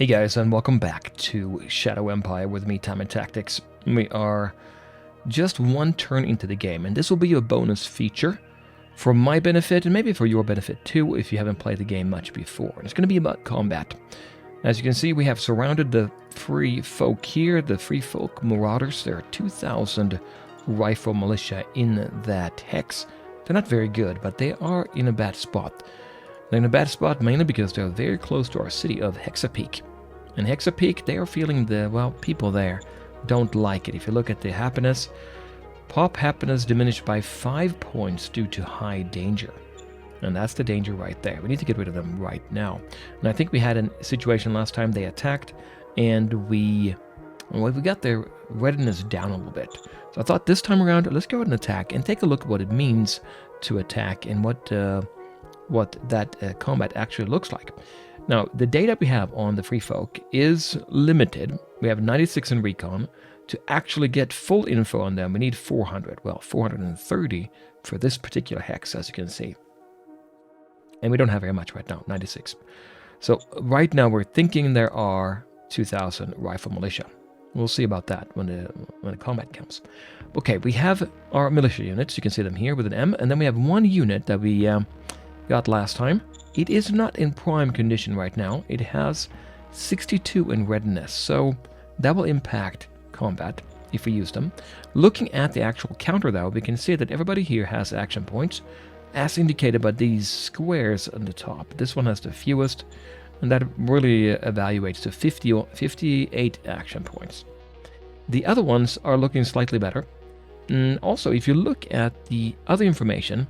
Hey guys, and welcome back to Shadow Empire with me, Time and Tactics. We are just one turn into the game, and this will be a bonus feature for my benefit, and maybe for your benefit too, if you haven't played the game much before. And it's going to be about combat. As you can see, we have surrounded the free folk here, the free folk marauders. There are 2,000 rifle militia in that hex. They're not very good, but they are in a bad spot. They're in a bad spot mainly because they're very close to our city of Hexapeak. And Hexapeak, they are feeling people there don't like it. If you look at the happiness, pop happiness diminished by 5 points due to high danger. And that's the danger right there. We need to get rid of them right now. And I think we had a situation last time they attacked, and we got their readiness down a little bit. So I thought this time around, let's go ahead and attack and take a look at what it means to attack and what that combat actually looks like. Now, the data we have on the free folk is limited. We have 96 in recon. To actually get full info on them, we need 400. Well, 430 for this particular hex, as you can see. And we don't have very much right now, 96. So right now we're thinking there are 2,000 rifle militia. We'll see about that when the combat comes. Okay, we have our militia units. You can see them here with an M. And then we have one unit that we got last time. It is not in prime condition right now. It has 62 in readiness, so that will impact combat if we use them. Looking at the actual counter though, we can see that everybody here has action points, as indicated by these squares on the top. This one has the fewest, and that really evaluates to 58 action points. The other ones are looking slightly better. And also, if you look at the other information,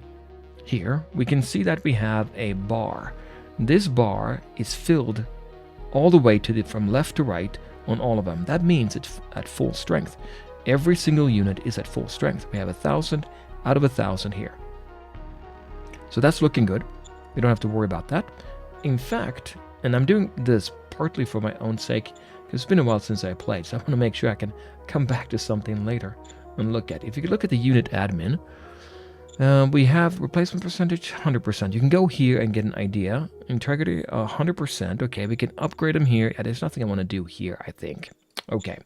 here, we can see that we have a bar. This bar is filled all the way from left to right on all of them. That means it's at full strength. Every single unit is at full strength. We have 1,000 out of 1,000 here. So that's looking good. We don't have to worry about that. In fact, and I'm doing this partly for my own sake, because it's been a while since I played, so I want to make sure I can come back to something later and look at. If you could look at the unit admin, we have replacement percentage 100%. You can go here and get an idea. Integrity 100%. Okay, we can upgrade them here. There's nothing I want to do here, I think. Okay,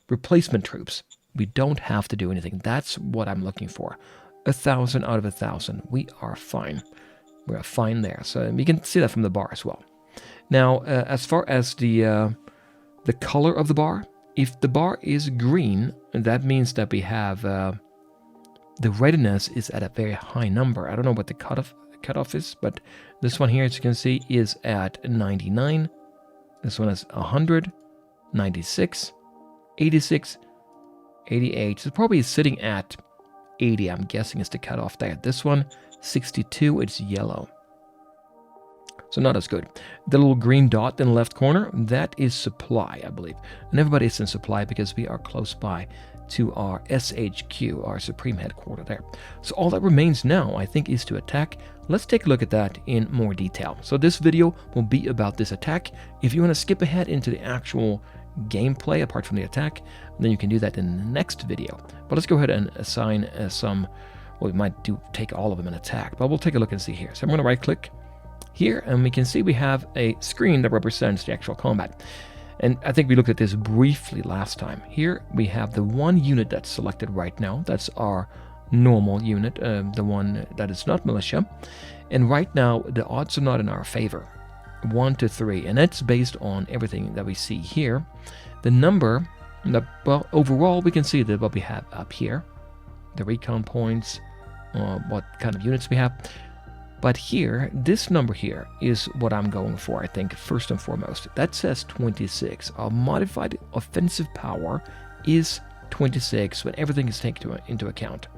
replacement troops. We don't have to do anything. That's what I'm looking for. 1,000 out of 1,000. We are fine. We're fine there. So you can see that from the bar as well. Now, as far as the color of the bar, if the bar is green, that means that we have the readiness is at a very high number. I don't know what the cutoff is, but this one here, as you can see, is at 99. This one is 100, 96, 86, 88. So probably sitting at 80, I'm guessing, is the cutoff there. This one, 62, it's yellow. So not as good. The little green dot in the left corner, that is supply, I believe. And everybody is in supply because we are close by to our SHQ, our Supreme Headquarters there. So all that remains now, I think, is to attack. Let's take a look at that in more detail. So this video will be about this attack. If you want to skip ahead into the actual gameplay, apart from the attack, then you can do that in the next video. But let's go ahead and assign some, well, we might take all of them in attack, but we'll take a look and see here. So I'm going to right click here, and we can see we have a screen that represents the actual combat. And I think we looked at this briefly last time. Here we have the one unit that's selected right now. That's our normal unit, the one that is not militia. And right now, the odds are not in our favor. 1 to 3. And that's based on everything that we see here. The number, well, overall, we can see that what we have up here. The recon points, what kind of units we have. But here, this number here is what I'm going for, I think, first and foremost. That says 26. Our modified offensive power is 26 when everything is taken into account.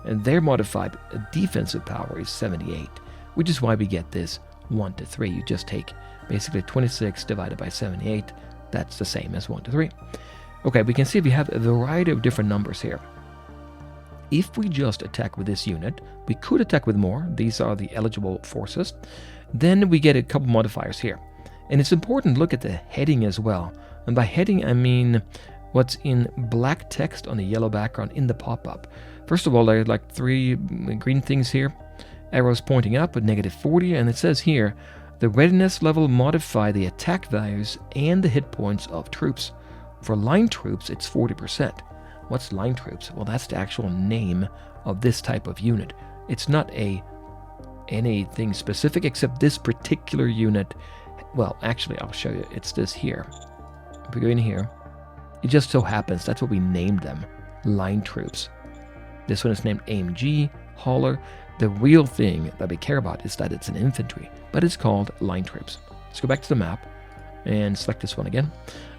And their modified defensive power is 78, which is why we get this 1 to 3. You just take basically 26 divided by 78. That's the same as 1 to 3. Okay, we can see we have a variety of different numbers here. If we just attack with this unit, we could attack with more. These are the eligible forces. Then we get a couple modifiers here. And it's important to look at the heading as well. And by heading, I mean what's in black text on a yellow background in the pop-up. First of all, there are like 3 green things here. Arrows pointing up at -40. And it says here, The readiness level modify the attack values and the hit points of troops. For line troops, it's 40%. What's line troops? Well, that's the actual name of this type of unit. It's not anything specific except this particular unit. Well, actually, I'll show you. It's this here. If we go in here, it just so happens that's what we named them, line troops. This one is named AMG, Hauler. The real thing that we care about is that it's an infantry, but it's called line troops. Let's go back to the map and select this one again.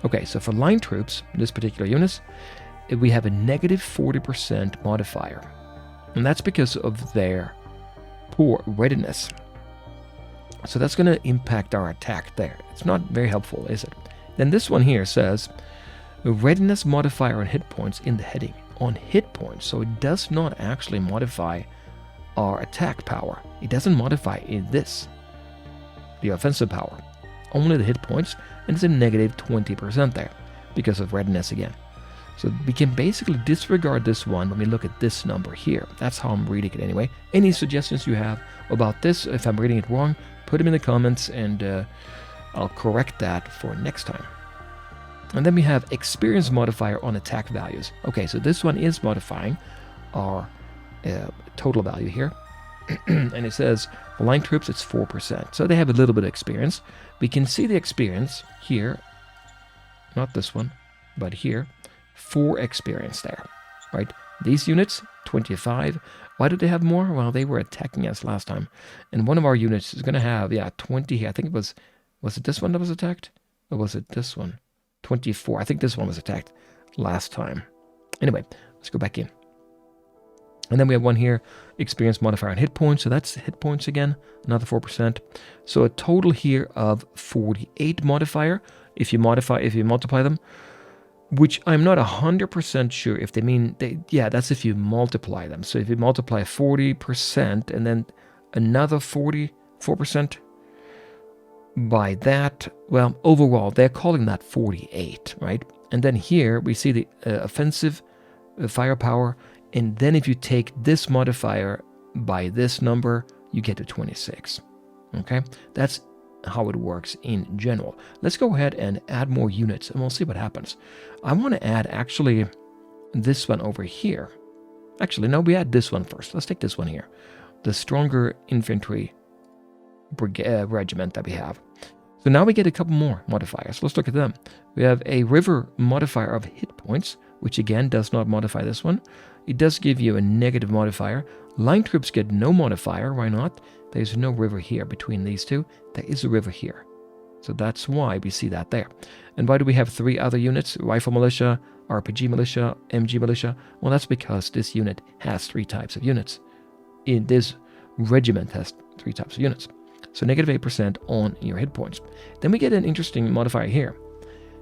Okay, so for line troops, this particular unit, we have a negative 40% modifier. And that's because of their poor readiness. So that's going to impact our attack there. It's not very helpful, is it? Then this one here says, readiness modifier on hit points in the heading. On hit points, so it does not actually modify our attack power. It doesn't modify this, the offensive power. Only the hit points, and it's a negative 20% there because of readiness again. So we can basically disregard this one when we look at this number here. That's how I'm reading it anyway. Any suggestions you have about this, if I'm reading it wrong, put them in the comments and I'll correct that for next time. And then we have experience modifier on attack values. Okay, so this one is modifying our total value here. And it says for line troops it's 4%. So they have a little bit of experience. We can see the experience here, not this one, but here, 4 experience there, right? These units, 25. Why do they have more? Well, they were attacking us last time. And one of our units is going to have, 20 here. I think it was it this one that was attacked? Or was it this one? 24. I think this one was attacked last time. Anyway, let's go back in. And then we have one here, experience modifier on hit points. So that's hit points again, another 4%. So a total here of 48 modifier if you multiply them, which I'm not 100% sure if they mean, that's if you multiply them. So if you multiply 40% and then another 44% by that, well, overall, they're calling that 48, right? And then here we see the offensive firepower. And then if you take this modifier by this number, you get to 26. Okay? That's how it works in general. Let's go ahead and add more units and we'll see what happens. I want to add actually this one over here. Actually, no, we add this one first. Let's take this one here. The stronger infantry regiment that we have. So now we get a couple more modifiers. Let's look at them. We have a river modifier of hit points, which again does not modify this one. It does give you a negative modifier. Line troops get no modifier. Why not? There's no river here between these two. There is a river here. So that's why we see that there. And why do we have 3 other units? Rifle militia, RPG militia, MG militia. Well, that's because this unit has 3 types of units. This regiment has 3 types of units. So negative 8% on your hit points. Then we get an interesting modifier here.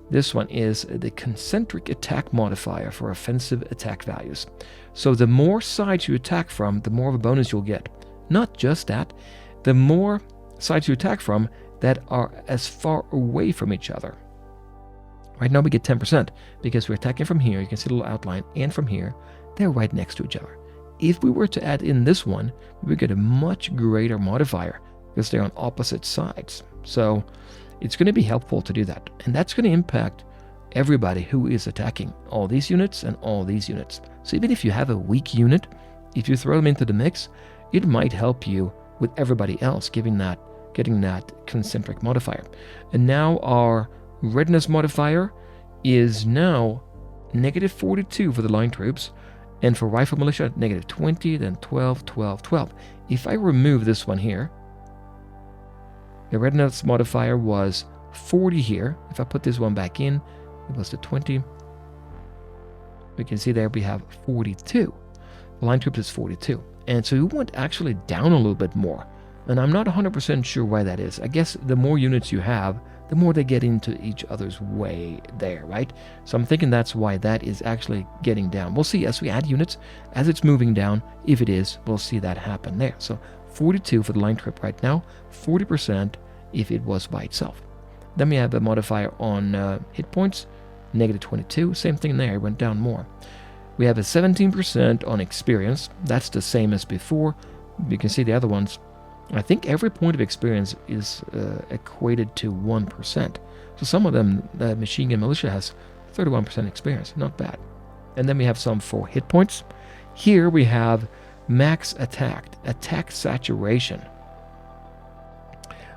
This one is the concentric attack modifier for offensive attack values. So the more sides you attack from, the more of a bonus you'll get. Not just that, the more sides you attack from that are as far away from each other. Right now we get 10% because we're attacking from here. You can see the little outline, and from here, they're right next to each other. If we were to add in this one, we get a much greater modifier because they're on opposite sides. So it's going to be helpful to do that. And that's going to impact everybody who is attacking, all these units and all these units. So even if you have a weak unit, if you throw them into the mix, it might help you with everybody else getting that concentric modifier. And now our readiness modifier is now negative 42 for the line troops, and for rifle militia, negative 20, then 12, 12, 12. If I remove this one here, the readiness modifier was 40 here. If I put this one back in, it was the 20. We can see there we have 42. The line troops is 42. And so we went actually down a little bit more. And I'm not 100% sure why that is. I guess the more units you have, the more they get into each other's way there, right? So I'm thinking that's why that is actually getting down. We'll see as we add units, as it's moving down. If it is, we'll see that happen there. So 42 for the line trip right now, 40% if it was by itself. Then we have a modifier on hit points, negative 22. Same thing there, it went down more. We have a 17% on experience. That's the same as before. You can see the other ones I think every point of experience is equated to 1%. So some of them, the machine gun militia has 31% experience, not bad. And then we have some for hit points. Here we have max attack saturation.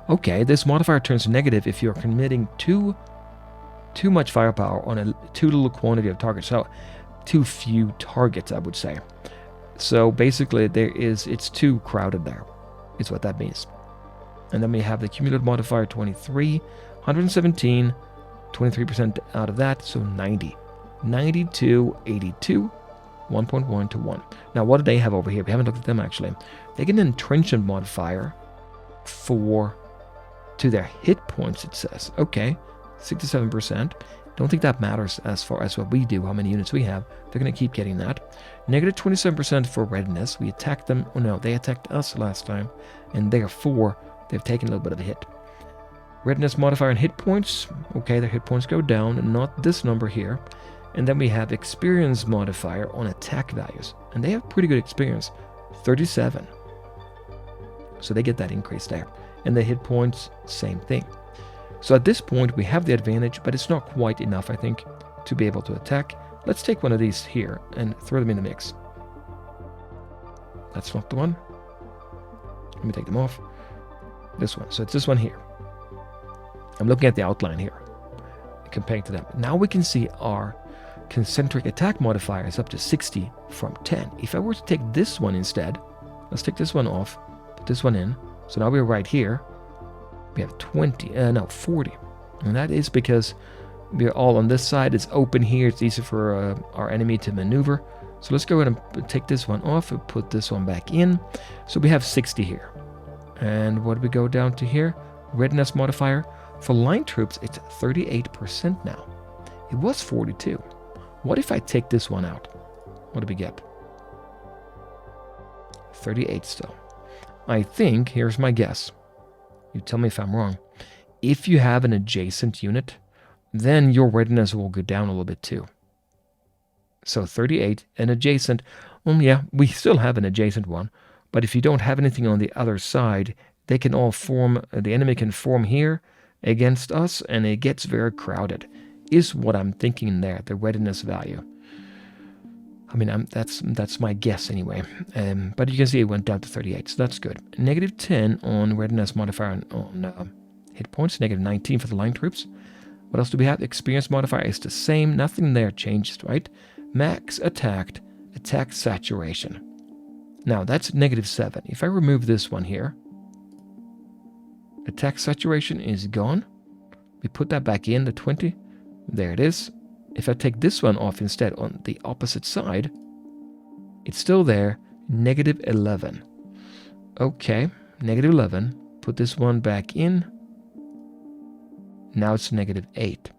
Okay, this modifier turns negative if you're committing too much firepower on a too little quantity of targets. So too few targets, I would say. So basically it's too crowded there, is what that means. And then we have the cumulative modifier 23, 117, 23% out of that, so 90. 92, 82, 1.1 to 1. Now what do they have over here? We haven't looked at them actually. They get an entrenchment modifier to their hit points, it says. Okay, 67%. Don't think that matters as far as what we do, how many units we have. They're going to keep getting that. Negative 27% for readiness. We attacked them. Oh no, they attacked us last time. And therefore, they've taken a little bit of a hit. Readiness modifier and hit points. Okay, their hit points go down. Not this number here. And then we have experience modifier on attack values. And they have pretty good experience. 37. So they get that increase there. And the hit points, same thing. So at this point, we have the advantage, but it's not quite enough, I think, to be able to attack. Let's take one of these here and throw them in the mix. That's not the one. Let me take them off. This one. So it's this one here. I'm looking at the outline here, comparing to them. Now we can see our concentric attack modifier is up to 60 from 10. If I were to take this one instead, let's take this one off, put this one in. So now we're right here. We have 40. And that is because we're all on this side. It's open here. It's easy for our enemy to maneuver. So let's go ahead and take this one off and put this one back in. So we have 60 here. And what do we go down to here? Readiness modifier. For line troops, it's 38% now. It was 42. What if I take this one out? What do we get? 38 still. I think, here's my guess. You tell me if I'm wrong. If you have an adjacent unit, then your readiness will go down a little bit too. So 38 and adjacent. Well, yeah, we still have an adjacent one. But if you don't have anything on the other side, they can all form, the enemy can form here against us, and it gets very crowded, is what I'm thinking there, the readiness value. I mean, that's my guess anyway. But you can see it went down to 38, so that's good. Negative 10 on readiness modifier on hit points, negative 19 for the line troops. What else do we have? Experience modifier is the same, nothing there changed, right? Max attack saturation. Now that's negative 7. If I remove this one here, attack saturation is gone. We put that back in, the 20. There it is. If I take this one off instead on the opposite side, it's still there, negative 11. Okay, negative 11. Put this one back in. Now it's negative 8.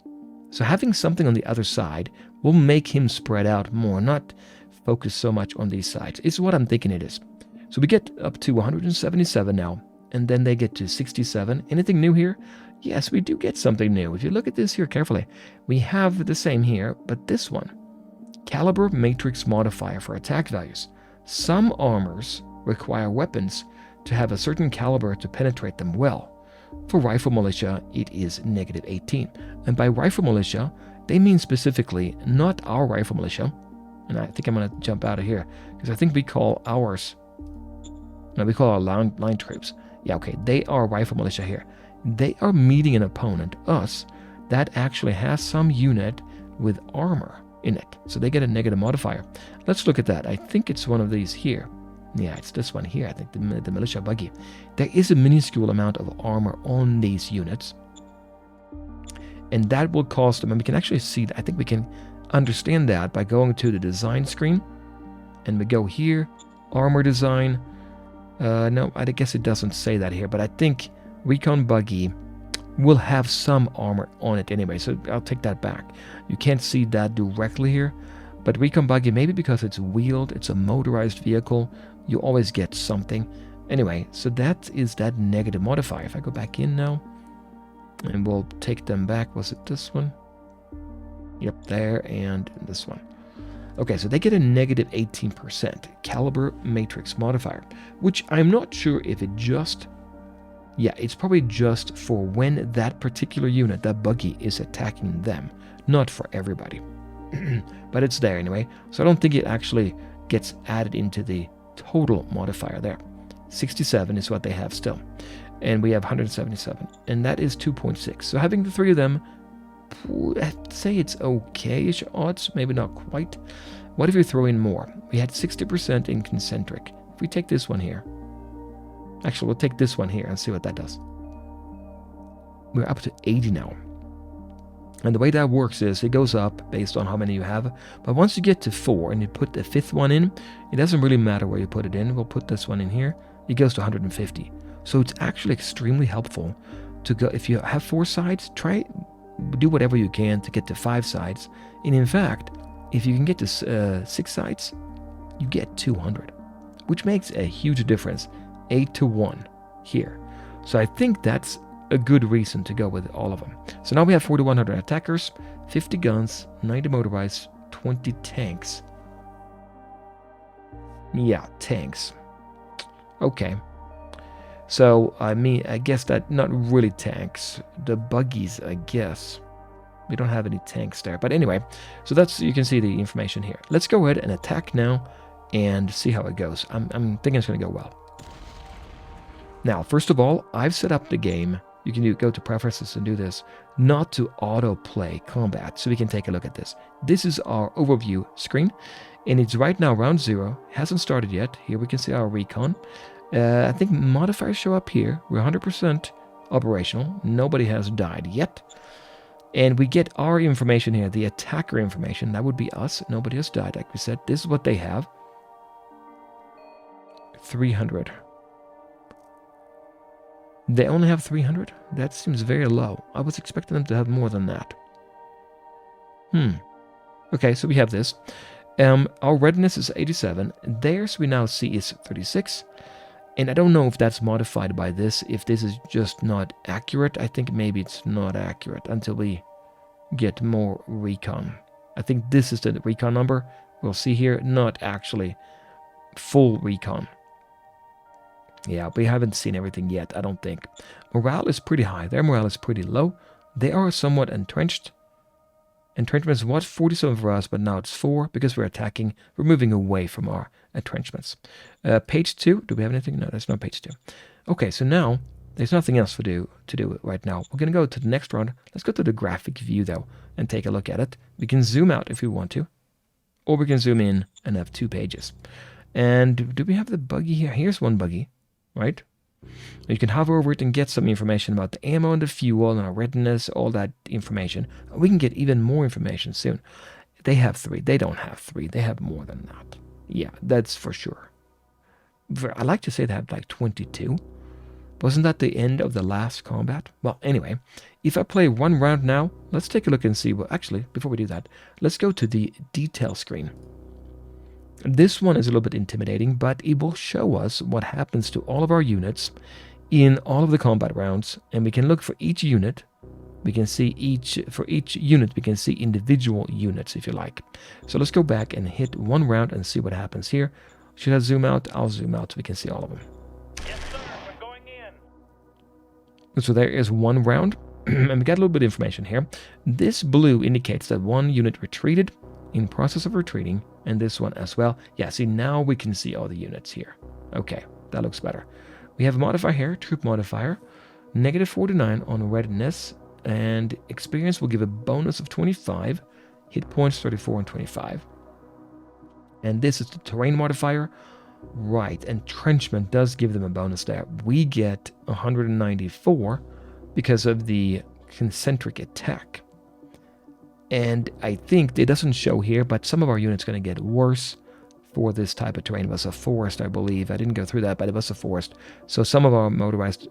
So having something on the other side will make him spread out more, not focus so much on these sides. It's what I'm thinking it is. So we get up to 177 now, and then they get to 67. Anything new here? Yes, we do get something new. If you look at this here carefully, we have the same here, but this one. Caliber matrix modifier for attack values. Some armors require weapons to have a certain caliber to penetrate them well. For rifle militia, it is negative 18. And by rifle militia, they mean specifically not our rifle militia. And I think I'm going to jump out of here, because I think we call ours, no, we call our line troops. Yeah, okay, they are rifle militia here. They are meeting an opponent, us, that actually has some unit with armor in it. So they get a negative modifier. Let's look at that. I think it's one of these here. Yeah, it's this one here, I think, the militia buggy. There is a minuscule amount of armor on these units. And that will cost them, and we can actually see, I think we can understand that by going to the design screen. And we go here, armor design. No, I guess it doesn't say that here, but I think Recon Buggy will have some armor on it anyway, so I'll take that back. You can't see that directly here, but Recon Buggy, maybe because it's wheeled, it's a motorized vehicle, you always get something. Anyway, so that is that negative modifier. If I go back in now, and we'll take them back. Was it this one? Yep, there, and this one. Okay, so they get a negative 18% caliber matrix modifier, which I'm not sure if it just... Yeah, it's probably just for when that particular unit, that buggy, is attacking them, not for everybody. But it's there anyway, so I don't think it actually gets added into the total modifier there. 67 is what they have still, and we have 177, and that is 2.6. So having the three of them, I'd say it's okay-ish odds, maybe not quite. What if you throw in more? We had 60% in concentric. If we take this one here, actually we'll take this one here and see what that does. We're up to 80 now. And the way that works is it goes up based on how many you have, but once you get to 4 and you put the 5th one in, it doesn't really matter where you put it in. We'll put this one in here. It goes to 150. So it's actually extremely helpful to go, if you have 4 sides, do whatever you can to get to 5 sides. And in fact, if you can get to 6 sides, you get 200, which makes a huge difference. 8 to 1 here. So I think that's a good reason to go with all of them. So now we have 4,100 attackers, 50 guns, 90 motorized, 20 tanks. Yeah, tanks. Okay. So, I mean, I guess that not really tanks. The buggies, I guess. We don't have any tanks there. But anyway, so that's, you can see the information here. Let's go ahead and attack now and see how it goes. I'm thinking it's going to go well. Now, first of all, I've set up the game. You can go to preferences and do this, not to autoplay combat. So we can take a look at this. This is our overview screen, and it's right now round 0. Hasn't started yet. Here we can see our recon. I think modifiers show up here. We're 100% operational. Nobody has died yet. And we get our information here, the attacker information. That would be us. Nobody has died, like we said. This is what they have. 300. They only have 300? That seems very low. I was expecting them to have more than that. Okay, so we have this. Our readiness is 87. Theirs we now see is 36. And I don't know if that's modified by this, if this is just not accurate. I think maybe it's not accurate until we get more recon. I think this is the recon number. We'll see here, not actually full recon. Yeah, we haven't seen everything yet, I don't think. Morale is pretty high. Their morale is pretty low. They are somewhat entrenched. Entrenchments was 47 for us, but now it's 4 because we're attacking. We're moving away from our entrenchments. Page 2. Do we have anything? No, there's no page 2. Okay, so now there's nothing else to do right now. We're going to go to the next round. Let's go to the graphic view, though, and take a look at it. We can zoom out if we want to, or we can zoom in and have 2 pages. And do we have the buggy here? Here's one buggy. Right? You can hover over it and get some information about the ammo and the fuel and our readiness, all that information. We can get even more information soon. They have 3. They don't have 3. They have more than that. Yeah, that's for sure. I like to say they have like 22. Wasn't that the end of the last combat? Well, anyway, if I play one round now, let's take a look and see. Well, actually, before we do that, let's go to the detail screen. This one is a little bit intimidating, but it will show us what happens to all of our units in all of the combat rounds, and we can look for each unit. We can see for each unit, we can see individual units, if you like. So let's go back and hit one round and see what happens here. Should I zoom out? I'll zoom out so we can see all of them. Yes, sir. We're going in. So there is one round, and we got a little bit of information here. This blue indicates that one unit retreated, in process of retreating, and this one as well. Yeah, see, now we can see all the units here. Okay, that looks better. We have a modifier here, troop modifier, negative 49 on readiness, and experience will give a bonus of 25, hit points 34 and 25. And this is the terrain modifier. Right, entrenchment does give them a bonus there. We get 194 because of the concentric attack. And I think it doesn't show here, but some of our units are going to get worse for this type of terrain. It was a forest, I believe. I didn't go through that, but it was a forest. So some of our motorized,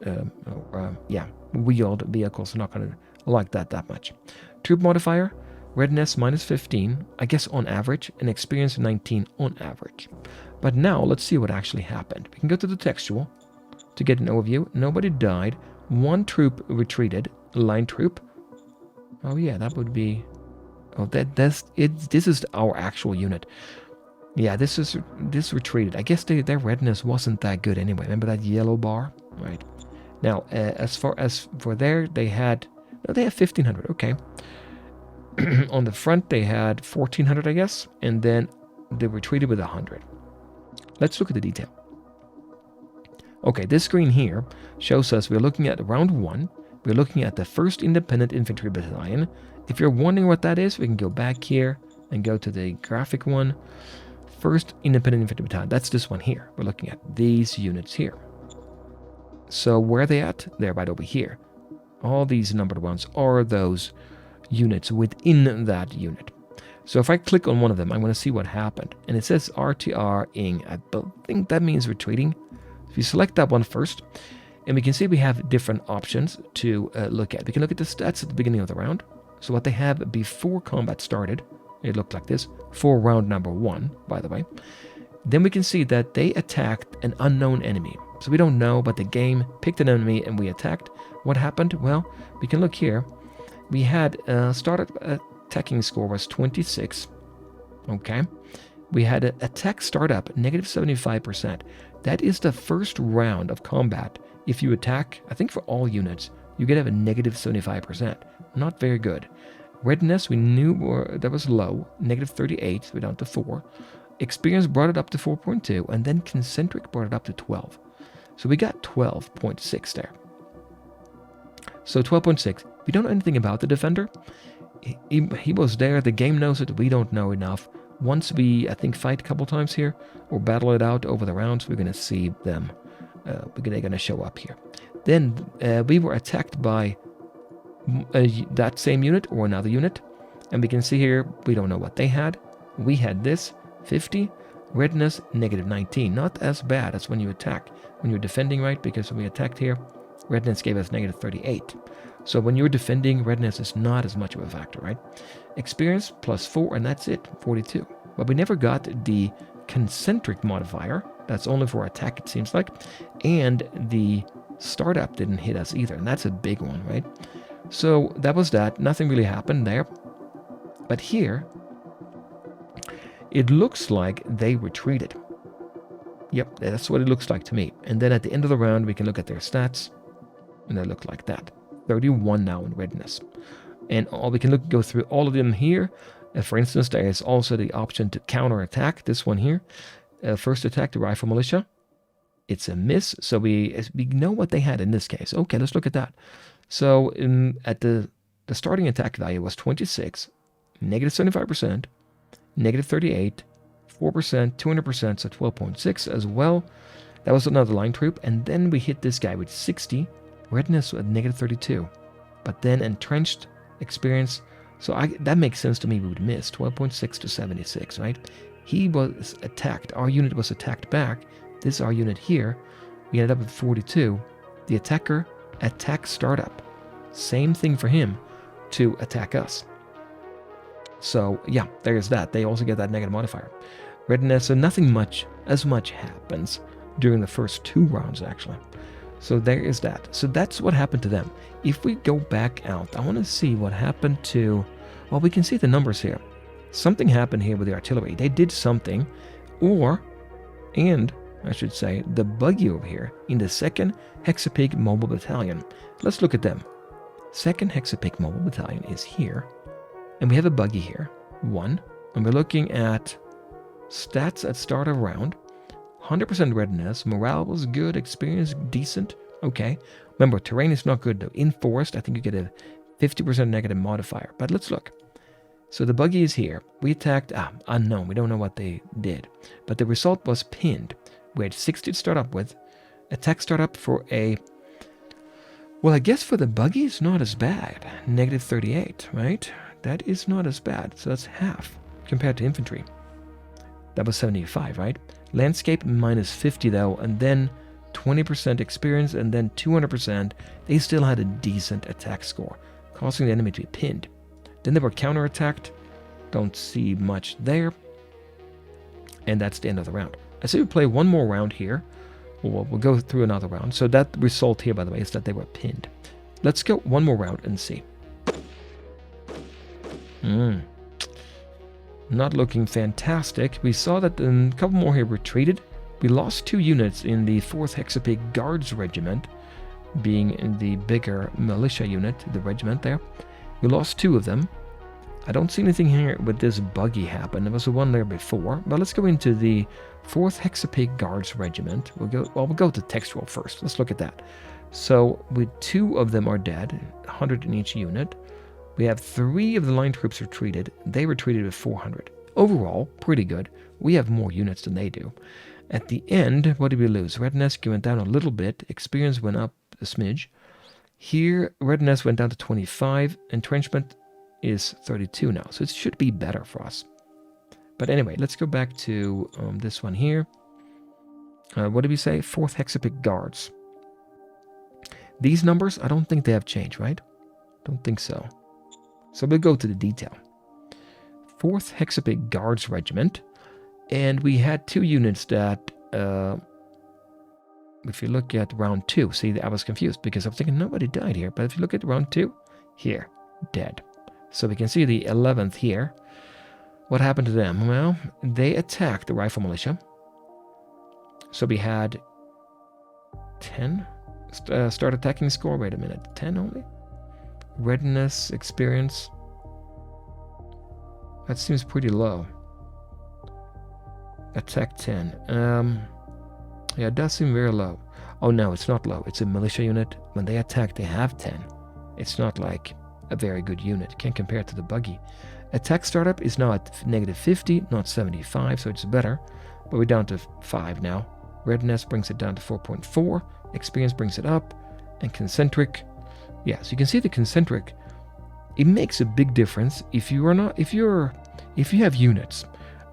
wheeled vehicles are not going to like that much. Troop modifier, readiness minus 15, I guess on average, and experience 19 on average. But now let's see what actually happened. We can go to the textual to get an overview. Nobody died. One troop retreated, line troop. Oh yeah, that would be Oh, that's it. This is our actual unit. Yeah, this retreated. I guess their redness wasn't that good anyway. Remember that yellow bar, right? Now, as far as for there, they had 1,500. Okay. On the front, they had 1,400, I guess, and then they retreated with 100. Let's look at the detail. Okay, this screen here shows us we're looking at round 1. We're looking at the 1st Independent Infantry Battalion. If you're wondering what that is, we can go back here and go to the graphic one. 1st Independent Infantry Battalion, that's this one here. We're looking at these units here. So where are they at? They're right over here. All these numbered ones are those units within that unit. So if I click on one of them, I'm going to see what happened. And it says RTR-ing. I think that means retreating. If you select that one first, and we can see we have different options to look at. We can look at the stats at the beginning of the round. So what they have before combat started, it looked like this, for round number 1, by the way. Then we can see that they attacked an unknown enemy. So we don't know, but the game picked an enemy and we attacked. What happened? Well, we can look here. We had started attacking score was 26. Okay. We had an attack startup, negative 75%. That is the first round of combat. If you attack, I think for all units, you get a negative 75%. Not very good. Redness, we knew that was low, negative 38, so we're down to 4. Experience brought it up to 4.2, and then concentric brought it up to 12. So we got 12.6 there. So 12.6. We don't know anything about the defender. He was there. The game knows it. We don't know enough. Once we, I think, fight a couple times here or battle it out over the rounds, we're going to see them. They're going to show up here. Then we were attacked by that same unit or another unit. And we can see here, we don't know what they had. We had this, 50. Redness, negative 19. Not as bad as when you attack. When you're defending, right? Because when we attacked here, redness gave us negative 38. So when you're defending, redness is not as much of a factor, right? Experience plus 4, and that's it, 42. But we never got the concentric modifier. That's only for attack, it seems like. And the startup didn't hit us either, and that's a big one, right? So that was that. Nothing really happened there. But here, it looks like they retreated. Yep, that's what it looks like to me. And then at the end of the round, we can look at their stats, and they look like that. 31 now in redness. And we can go through all of them here. For instance, there is also the option to counterattack. This one here. First attack, the rifle militia. It's a miss. So we know what they had in this case. Okay, let's look at that. So at the starting attack value was 26, negative 75%, negative 38, 4%, 200%, so 12.6 as well. That was another line troop. And then we hit this guy with 60. Redness at negative 32, but then entrenched experience. So that makes sense to me. We would miss 12.6 to 76, right? He was attacked. Our unit was attacked back. This is our unit here. We ended up with 42. The attacker attack startup. Same thing for him to attack us. So yeah, there's that. They also get that negative modifier. Redness, so nothing as much happens during the first 2 rounds actually. So there is that. So that's what happened to them. If we go back out, I want to see what happened to... Well, we can see the numbers here. Something happened here with the artillery. They did something. And I should say, the buggy over here in the 2nd Hexapig Mobile Battalion. Let's look at them. 2nd Hexapig Mobile Battalion is here. And we have a buggy here. 1. And we're looking at stats at start of round. 100% redness, morale was good, experience decent, okay. Remember, terrain is not good though. In forest, I think you get a 50% negative modifier. But let's look. So the buggy is here. We attacked, unknown, we don't know what they did. But the result was pinned. We had 60 to start up with. Attack start up for a... Well, I guess for the buggy, it's not as bad. Negative 38, right? That is not as bad. So that's half compared to infantry. That was 75, right? Landscape minus 50 though, and then 20% experience, and then 200%. They still had a decent attack score, causing the enemy to be pinned. Then they were counterattacked. Don't see much there. And that's the end of the round. I say we play one more round here. We'll go through another round. So that result here, by the way, is that they were pinned. Let's go one more round and see. Not looking fantastic. We saw that a couple more here retreated. We lost 2 units in the 4th Hexapig Guards Regiment, being in the bigger militia unit, the regiment there. We lost 2 of them. I don't see anything here with this buggy happen. There was the one there before. But let's go into the 4th Hexapig Guards Regiment. We'll go to textual first. Let's look at that. So, with 2 of them are dead, 100 in each unit. We have 3 of the line troops retreated. They retreated with 400. Overall, pretty good. We have more units than they do. At the end, what did we lose? Readiness went down a little bit. Experience went up a smidge. Here, readiness went down to 25. Entrenchment is 32 now. So it should be better for us. But anyway, let's go back to this one here. What did we say? 4th Hexapig Guards. These numbers, I don't think they have changed, right? Don't think so. So we'll go to the detail. 4th Hexapig Guards Regiment. And we had 2 units that, if you look at round 2, see, I was confused because I was thinking nobody died here. But if you look at round 2, here, dead. So we can see the 11th here. What happened to them? Well, they attacked the Rifle Militia. So we had 10. Start attacking score. Wait a minute. 10 only? Readiness, experience. That seems pretty low. Attack 10. Yeah, it does seem very low. Oh no, it's not low. It's a militia unit. When they attack, they have 10. It's not like a very good unit. Can't compare it to the buggy. Attack startup is now at -50, not 75, so it's better. But we're down to 5 now. Readiness brings it down to 4.4. Experience brings it up. And concentric. Yeah, so you can see the concentric. It makes a big difference if you have units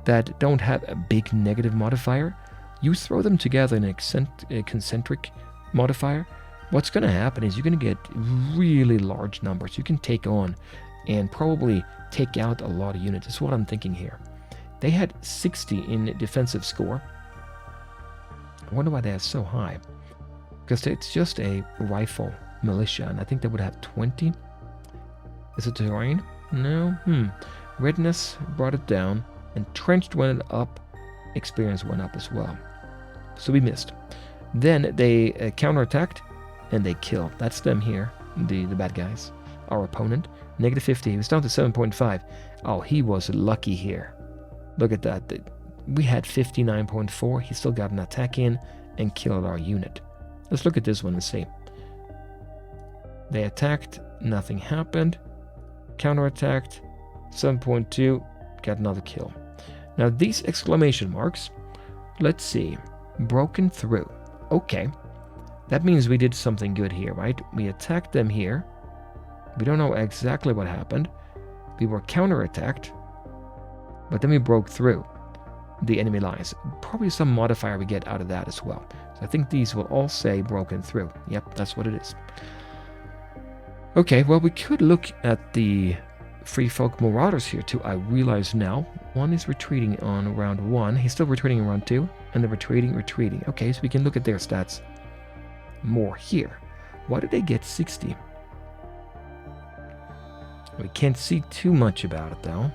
that don't have a big negative modifier. You throw them together in a concentric modifier. What's going to happen is you're going to get really large numbers you can take on and probably take out a lot of units. That's what I'm thinking here. They had 60 in defensive score. I wonder why they are so high. Because it's just a rifle militia, and I think they would have 20. Is it terrain? No. Readiness brought it down. Entrenched went up. Experience went up as well. So we missed. Then they counterattacked and they killed. That's them here, the bad guys. Our opponent. -50. He was down to 7.5. Oh, he was lucky here. Look at that. We had 59.4. He still got an attack in and killed our unit. Let's look at this one and see. They attacked. Nothing happened. Counterattacked. 7.2. Got another kill. Now these exclamation marks, let's see. Broken through. Okay. That means we did something good here, right? We attacked them here. We don't know exactly what happened. We were counterattacked. But then we broke through the enemy lines. Probably some modifier we get out of that as well. So I think these will all say broken through. Yep, that's what it is. Okay, well, we could look at the Free Folk Marauders here too. I realize now one is retreating on round 1. He's still retreating in round 2. And they're retreating. Okay, so we can look at their stats more here. Why did they get 60? We can't see too much about it though.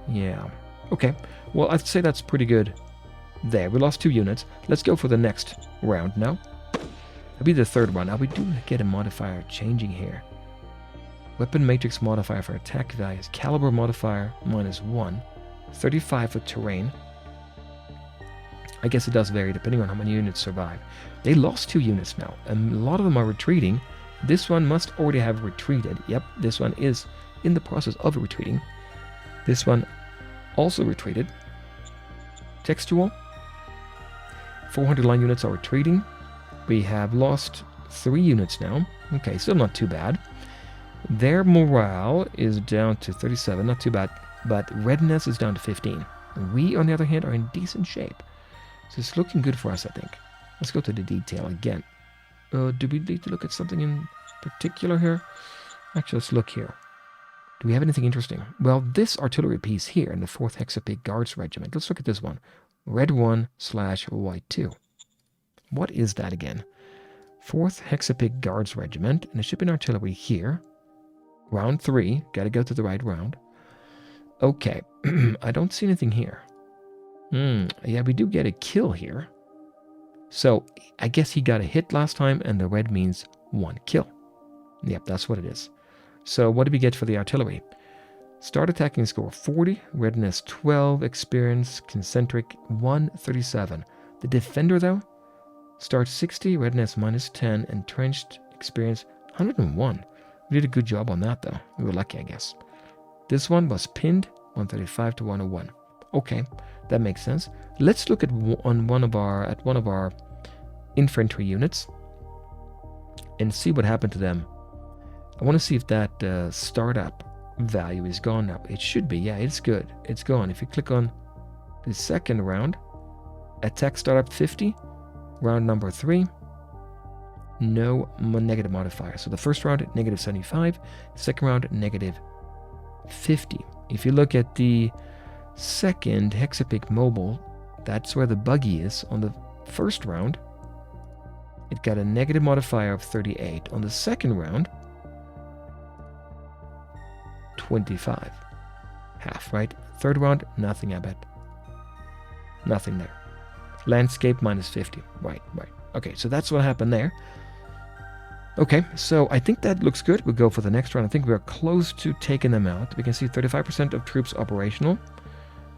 Yeah. Okay. Well, I'd say that's pretty good there. We lost 2 units. Let's go for the next round now. That'll be the 3rd one. Now we do get a modifier changing here. Weapon matrix modifier for attack values. Caliber modifier -1. 35 for terrain. I guess it does vary depending on how many units survive. They lost 2 units now. And a lot of them are retreating. This one must already have retreated. Yep, this one is in the process of retreating. This one also retreated. Textual. 400 line units are retreating. We have lost 3 units now. Okay, still not too bad. Their morale is down to 37, not too bad. But readiness is down to 15. We, on the other hand, are in decent shape. So it's looking good for us, I think. Let's go to the detail again. Do we need to look at something in particular here? Actually, let's look here. Do we have anything interesting? Well, this artillery piece here in the 4th Hexapig Guards Regiment. Let's look at this one. Red 1/White 2. What is that again? 4th Hexapig Guards Regiment. And it should be an artillery here. Round 3. Got to go to the right round. Okay, I don't see anything here. Yeah, we do get a kill here. So I guess he got a hit last time, and the red means 1 kill. Yep, that's what it is. So what did we get for the artillery? Start attacking score 40, redness 12, experience, concentric 137. The defender though, start 60, redness -10, entrenched, experience 101. We did a good job on that though. We were lucky, I guess. This one was pinned 135 to 101. Okay, that makes sense. Let's look at one of our infantry units and see what happened to them. I want to see if that startup value is gone now. It should be. Yeah, it's good. It's gone. If you click on the second round, attack startup 50, round number 3, no negative modifier. So the first round negative 75, second round negative 50. If you look at the second Hexapic mobile, that's where the buggy is. On the first round, it got a negative modifier of 38. On the second round, 25. Half, right? Third round, nothing, I bet. Nothing there. Landscape -50. Right. Okay, so that's what happened there. Okay, so I think that looks good. We'll go for the next round. I think we are close to taking them out. We can see 35% of troops operational.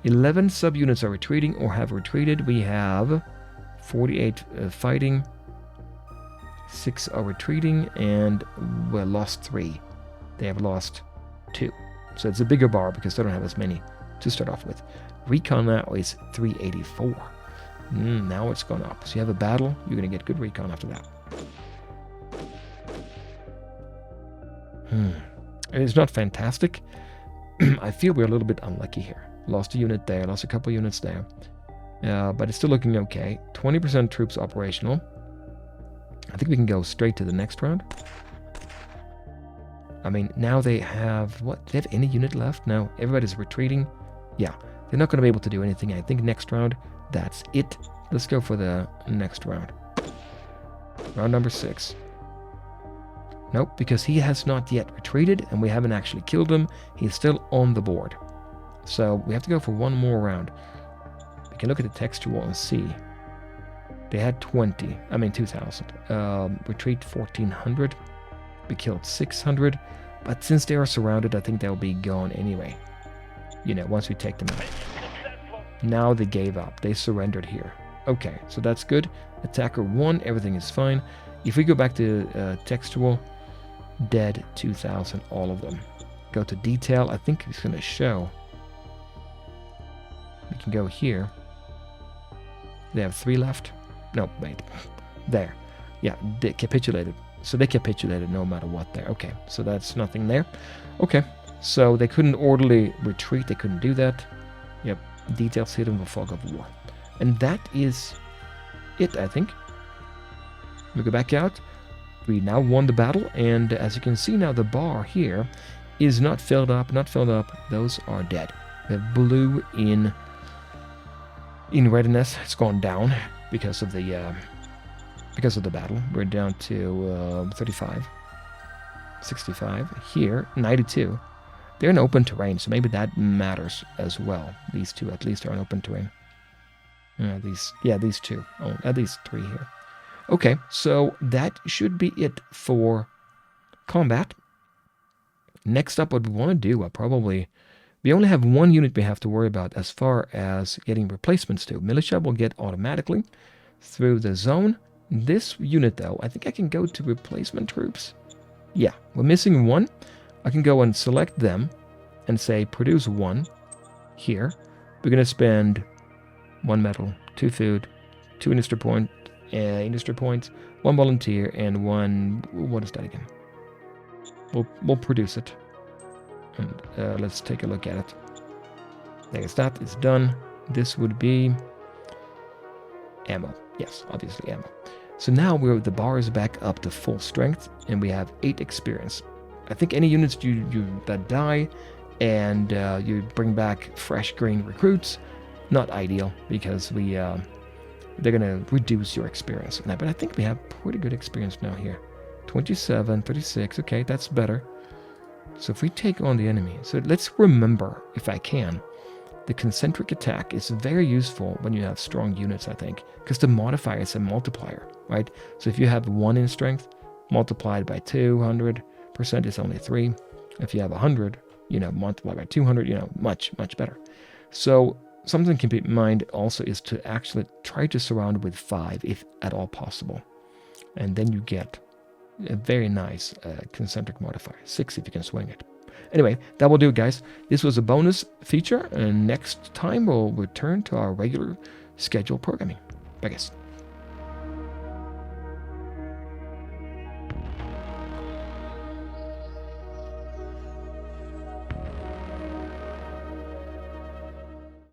11 subunits are retreating or have retreated. We have 48 fighting. 6 are retreating, and we lost 3. They have lost 2. So it's a bigger bar because they don't have as many to start off with. Recon now is 384. Now it's gone up. So you have a battle, you're going to get good recon after that. It's not fantastic. I feel we're a little bit unlucky here. Lost a unit there, lost a couple units there. But it's still looking okay. 20% troops operational. I think we can go straight to the next round. I mean, now they have... What? Do they have any unit left? No. Everybody's retreating. Yeah. They're not going to be able to do anything. I think next round, that's it. Let's go for the next round. Round number 6. Nope, because he has not yet retreated, and we haven't actually killed him. He's still on the board. So we have to go for one more round. We can look at the textual and see. They had 2,000. Retreat 1,400. We killed 600. But since they are surrounded, I think they'll be gone anyway. You know, once we take them out. Now they gave up. They surrendered here. Okay, so that's good. Attacker 1, everything is fine. If we go back to textual, dead 2,000, all of them. Go to detail. I think it's going to show. We can go here. They have 3 left. No, wait. There. Yeah, they capitulated. So they capitulated no matter what there. Okay, so that's nothing there. Okay, so they couldn't orderly retreat. They couldn't do that. Yep, details hit them with fog of war. And that is it, I think. We go back out. We now won the battle, and as you can see now, the bar here is not filled up, Those are dead. We have blue in readiness. It's gone down because of the battle. We're down to 35, 65 here, 92. They're in open terrain, so maybe that matters as well. These two at least are in open terrain. These two. Oh, at least 3 here. Okay, so that should be it for combat. Next up, what we want to do, we only have 1 unit we have to worry about as far as getting replacements to. Militia will get automatically through the zone. This unit, though, I think I can go to replacement troops. Yeah, we're missing 1. I can go and select them and say produce 1 here. We're going to spend 1 metal, 2 food, 2 industry points, 1 volunteer, and 1... What is that again? We'll produce it. And let's take a look at it. There's that. It's done. This would be ammo. Yes, obviously ammo. So now the bar is back up to full strength, and we have 8 experience. I think any units that die and you bring back fresh green recruits, not ideal, because they're going to reduce your experience. But I think we have pretty good experience now here. 27, 36, okay, that's better. So if we take on the enemy, so let's remember, if I can, the concentric attack is very useful when you have strong units, I think, because the modifier is a multiplier, right? So if you have 1 in strength, multiplied by 200% is only 3. If you have 100, multiplied by 200, much, much better. So something to keep in mind also is to actually try to surround it with 5, if at all possible. And then you get a very nice concentric modifier, 6 if you can swing it. Anyway, that will do, guys. This was a bonus feature, and next time we'll return to our regular scheduled programming. Bye, guys.